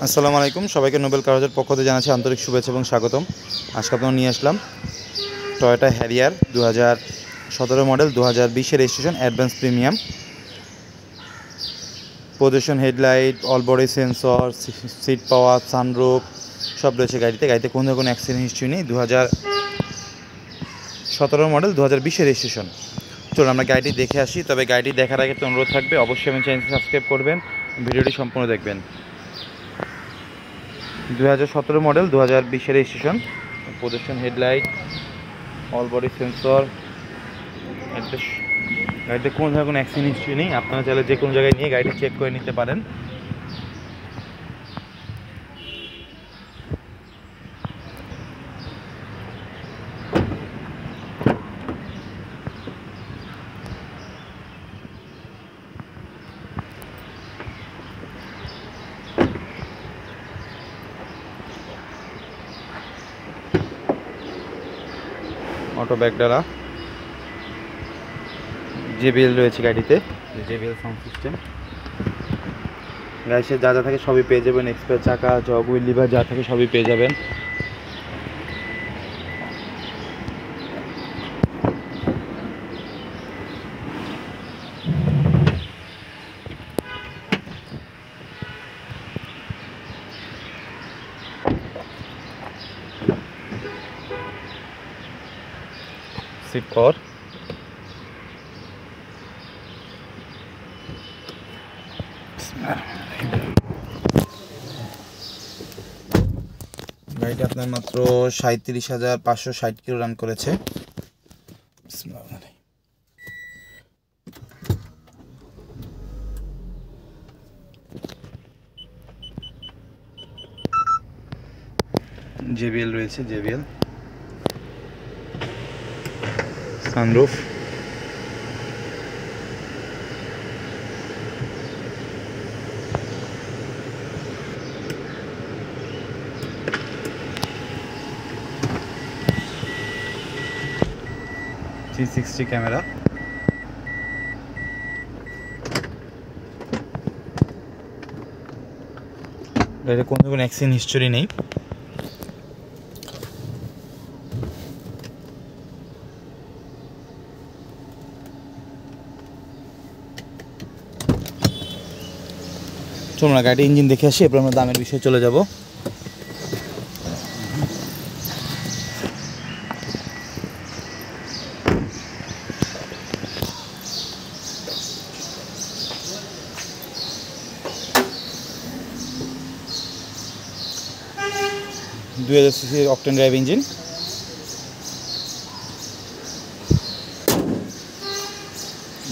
আসসালামু আলাইকুম, সবাইকে নোবেল কারজের পক্ষ থেকে জানাচ্ছি আন্তরিক শুভেচ্ছা এবং স্বাগতম। আজকে আপনারা নিয়ে আসলাম Toyota Harrier 2017 model, 2020 registration, advance premium. Position, headlight, all body sensor, seat power, sunroof সব রয়েছে গাড়িতে কোনো অ্যাক্সিডেন্ট হিস্ট্রি নেই। 2017 মডেল, 2020 রেজিস্ট্রেশন। চলুন আমরা গাড়িটি দেখে আসি। তবে গাড়িটি দেখার আগে তো অনুরোধ থাকবে, অবশ্যই আমার চ্যানেলটি সাবস্ক্রাইব করবেন, ভিডিওটি সম্পূর্ণ দেখবেন। 2017 model, 2020 registration. Position, headlight, all body sensor. গাড়িতে কোনো অ্যাক্সিডেন্ট হিস্ট্রি নেই। আপনারা চাইলে যে কোনো জায়গায় নিয়ে গাড়িটি চেক করে নিতে পারেন। অটো ব্যাকডালা, JBL রয়েছে গাড়িতে, JBL সাউন্ড সিস্টেম। গাড়িতে যা থাকে সবই পেয়ে যাবেন। এক্সপ্রেস চাকা, জগ হুইল, লিভার যা থাকে সবই পেয়ে যাবেন। সিট কভার, গাড়িটা আপনার মাত্র 37,560 কিলো রান করেছে। JBL রয়েছে, JBL সানরুফ, ক্যামেরা। গাড়িতে কোনো অ্যাক্সিডেন্ট হিস্টোরি নেই। চলুন আমরা গাড়ির ইঞ্জিন দেখে আসি, এরপর আমরা দামের বিষয়ে চলে যাব। cc octane drive engine.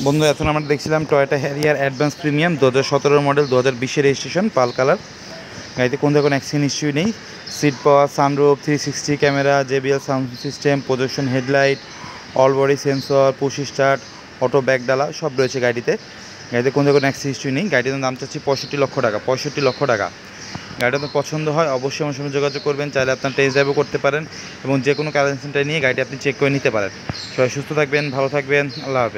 বন্ধু, এখন আমরা দেখছিলাম Toyota Harrier advance premium 2017 model, 2020 registration, pearl colour. গাড়িতে কোনো অ্যাক্সিডেন্ট হিস্ট্রি নেই। Seat power, sunroof, 360 camera, JBL sound system, projection headlight, all body sensor, push start, auto ব্যাকডালা সব রয়েছে গাড়িতে কোনো অ্যাক্সিডেন্ট হিস্ট্রি নেই। গাড়িটার দাম চাচ্ছি 65 লক্ষ টাকা। 65 লক্ষ টাকা। গাড়িটা তো পছন্দ হয় অবশ্যই আমার সঙ্গে যোগাযোগ করবেন। চাইলে আপনার টেস্ট ড্রাইভও করতে পারেন এবং যে কোনো কারেন্ট সেন্টার নিয়ে গাড়িটি আপনি চেক করে নিতে পারেন। সবাই সুস্থ থাকবেন, ভালো থাকবেন। আল্লাহ হাফেজ।